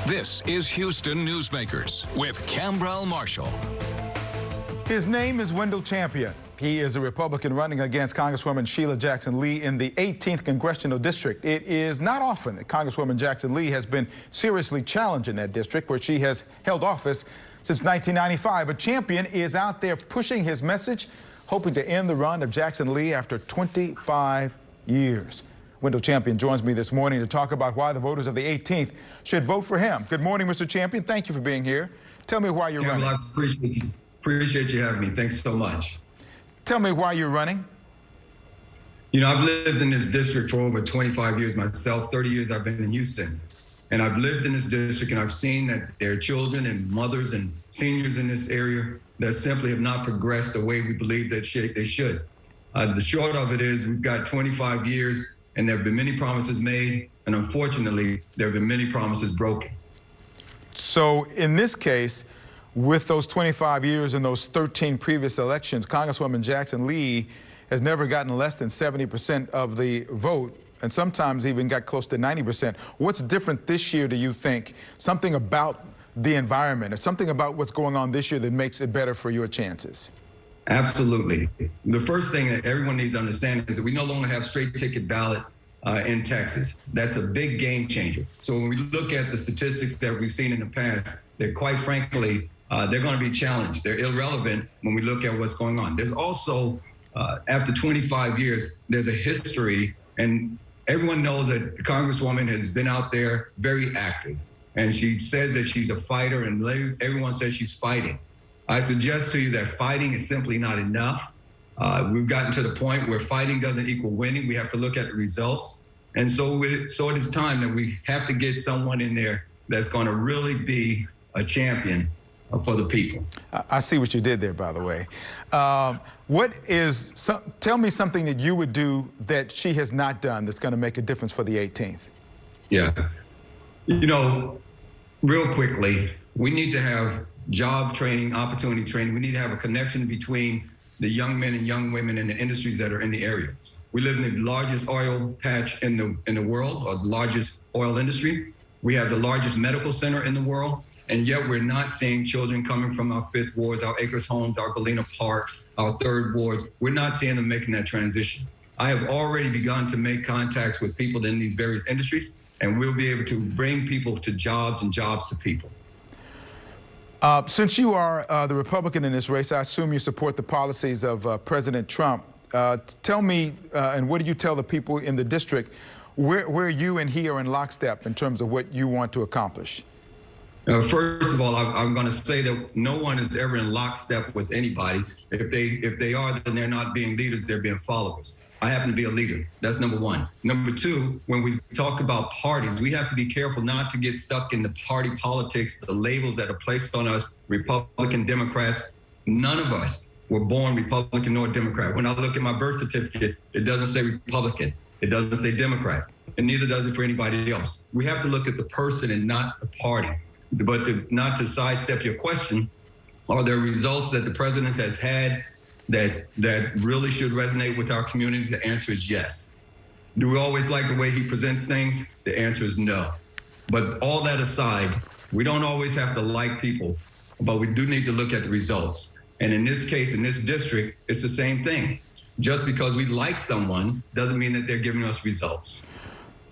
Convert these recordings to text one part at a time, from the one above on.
This is Houston Newsmakers with Cambrell Marshall. His name is Wendell Champion. He is a Republican running against Congresswoman Sheila Jackson Lee in the 18th Congressional District. It is not often that Congresswoman Jackson Lee has been seriously challenged in that district, where she has held office since 1995. But Champion is out there pushing his message, hoping to end the run of Jackson Lee after 25 years. Wendell Champion joins me this morning to talk about why the voters of the 18th should vote for him. Good morning, Mr. Champion. Thank you for being here. Tell me why you're running. I appreciate you having me. Thanks so much. Tell me why you're running. You know, I've lived in this district for over 25 years myself. 30 years I've been in Houston. And I've lived in this district, and I've seen that there are children and mothers and seniors in this area that simply have not progressed the way we believe that they should. The short of it is we've got 25 years, and there have been many promises made, and unfortunately, there have been many promises broken. So in this case, with those 25 years and those 13 previous elections, Congresswoman Jackson Lee has never gotten less than 70% of the vote, and sometimes even got close to 90%. What's different this year, do you think? Something about the environment, or something about what's going on this year that makes it better for your chances? Absolutely. The first thing that everyone needs to understand is that we no longer have straight ticket ballot in Texas. That's a big game changer. So when we look at the statistics that we've seen in the past, that quite frankly, they're going to be challenged. They're irrelevant when we look at what's going on. There's also, after 25 years, there's a history, and everyone knows that the Congresswoman has been out there very active. And she says that she's a fighter, and everyone says she's fighting. I suggest to you that fighting is simply not enough. We've gotten to the point where fighting doesn't equal winning. We have to look at the results. And so it is time that we have to get someone in there that's going to really be a champion for the people. I see what you did there, by the way. Tell me something that you would do that she has not done that's going to make a difference for the 18th. Yeah. You know, real quickly, we need to have job training, opportunity training. We need to have a connection between the young men and young women in the industries that are in the area. We live in the largest oil patch in the world, or the largest oil industry. We have the largest medical center in the world, and yet we're not seeing children coming from our 5th wards, our Acres Homes, our Galena Parks, our 3rd wards. We're not seeing them making that transition. I have already begun to make contacts with people in these various industries, and we'll be able to bring people to jobs and jobs to people. Since you are the Republican in this race, I assume you support the policies of President Trump. Tell me, and what do you tell the people in the district, where you and he are in lockstep in terms of what you want to accomplish? First of all, I'm going to say that no one is ever in lockstep with anybody. If they are, then they're not being leaders, they're being followers. I happen to be a leader. That's number one. Number two, when we talk about parties, we have to be careful not to get stuck in the party politics, the labels that are placed on us, Republican, Democrats. None of us were born Republican nor Democrat. When I look at my birth certificate, it doesn't say Republican. It doesn't say Democrat. And neither does it for anybody else. We have to look at the person and not the party. But not to sidestep your question, are there results that the president has had that really should resonate with our community? The answer is yes. Do we always like the way he presents things? The answer is no. But all that aside, we don't always have to like people, but we do need to look at the results. And in this case, in this district, it's the same thing. Just because we like someone doesn't mean that they're giving us results.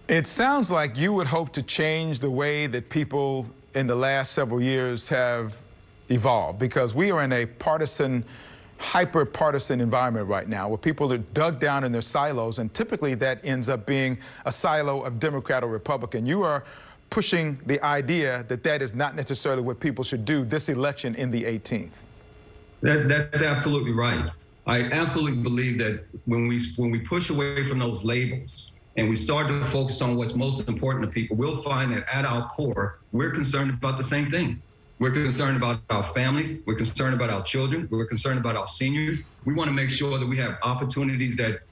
It sounds like you would hope to change the way that people in the last several years have evolved, because we are in a hyper-partisan environment right now, where people are dug down in their silos, and typically that ends up being a silo of Democrat or Republican. You are pushing the idea that that is not necessarily what people should do this election in the 18th. That's absolutely right. I absolutely believe that when we push away from those labels and we start to focus on what's most important to people, we'll find that at our core, we're concerned about the same things. We're concerned about our families. We're concerned about our children. We're concerned about our seniors. We want to make sure that we have opportunities that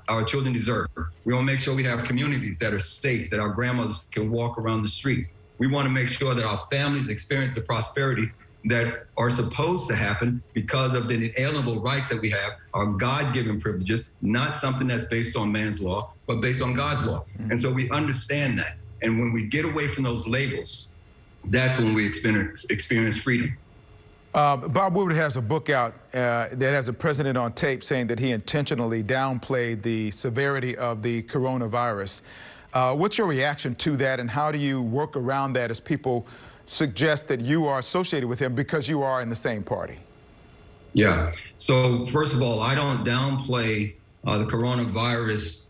our children deserve. We want to make sure we have communities that are safe, that our grandmothers can walk around the streets. We want to make sure that our families experience the prosperity that are supposed to happen because of the inalienable rights that we have, our God-given privileges, not something that's based on man's law, but based on God's law. And so we understand that. And when we get away from those labels, that's when we experience freedom. Bob Woodward has a book out that has a president on tape saying that he intentionally downplayed the severity of the coronavirus. What's your reaction to that, and how do you work around that as people suggest that you are associated with him because you are in the same party? Yeah. So first of all, I don't downplay the coronavirus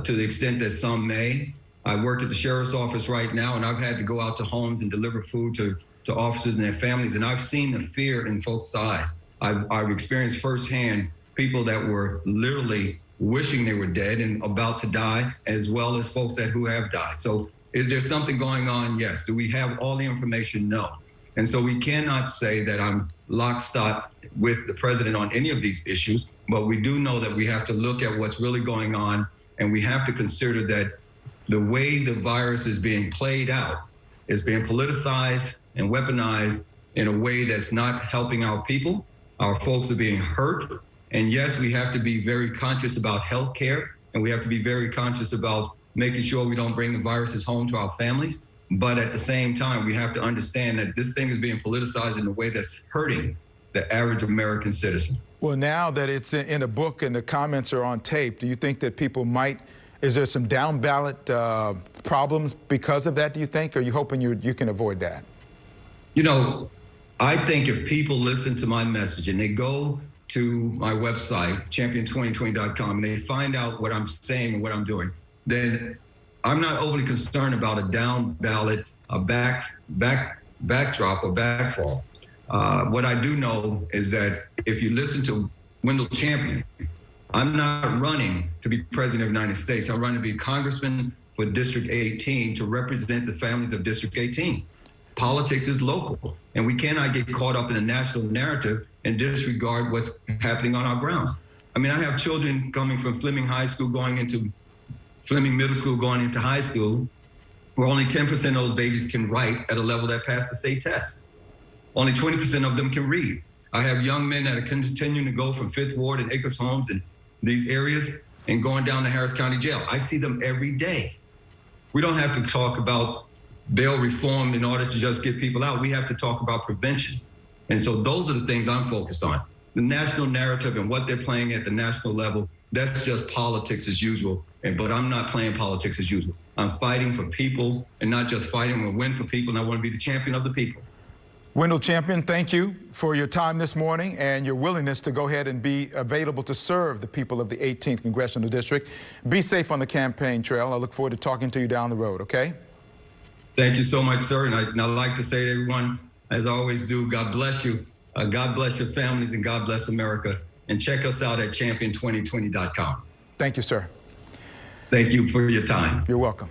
to the extent that some may. I work at the sheriff's office right now, and I've had to go out to homes and deliver food to officers and their families, and I've seen the fear in folks' eyes. I've experienced firsthand people that were literally wishing they were dead and about to die, as well as folks who have died. So is there something going on? Yes. Do we have all the information? No. And so we cannot say that I'm lockstep with the president on any of these issues, but we do know that we have to look at what's really going on, and we have to consider that the way the virus is being played out is being politicized and weaponized in a way that's not helping our people. Our folks are being hurt. And yes, we have to be very conscious about health care, and we have to be very conscious about making sure we don't bring the viruses home to our families. But at the same time, we have to understand that this thing is being politicized in a way that's hurting the average American citizen. Well, now that it's in a book and the comments are on tape, do you think that people might, is there some down ballot problems because of that, do you think? Or are you hoping you can avoid that? You know, I think if people listen to my message and they go to my website, champion2020.com, and they find out what I'm saying and what I'm doing, then I'm not overly concerned about a down ballot, a backdrop or backfall. What I do know is that if you listen to Wendell Champion, I'm not running to be president of the United States. I'm running to be congressman for District 18 to represent the families of District 18. Politics is local, and we cannot get caught up in a national narrative and disregard what's happening on our grounds. I mean, I have children coming from Fleming High School going into Fleming Middle School going into high school, where only 10% of those babies can write at a level that passed the state test. Only 20% of them can read. I have young men that are continuing to go from Fifth Ward and Acres Homes and these areas and going down to Harris County Jail. I see them every day. We don't have to talk about bail reform in order to just get people out. We have to talk about prevention. And so those are the things I'm focused on. The national narrative and what they're playing at the national level, that's just politics as usual. But I'm not playing politics as usual. I'm fighting for people, and not just fighting. I'm going to win for people, and I want to be the champion of the people. Wendell Champion, thank you for your time this morning and your willingness to go ahead and be available to serve the people of the 18th Congressional District. Be safe on the campaign trail. I look forward to talking to you down the road, okay? Thank you so much, sir. And I'd like to say to everyone, as I always do, God bless you. God bless your families, and God bless America. And check us out at champion2020.com. Thank you, sir. Thank you for your time. You're welcome.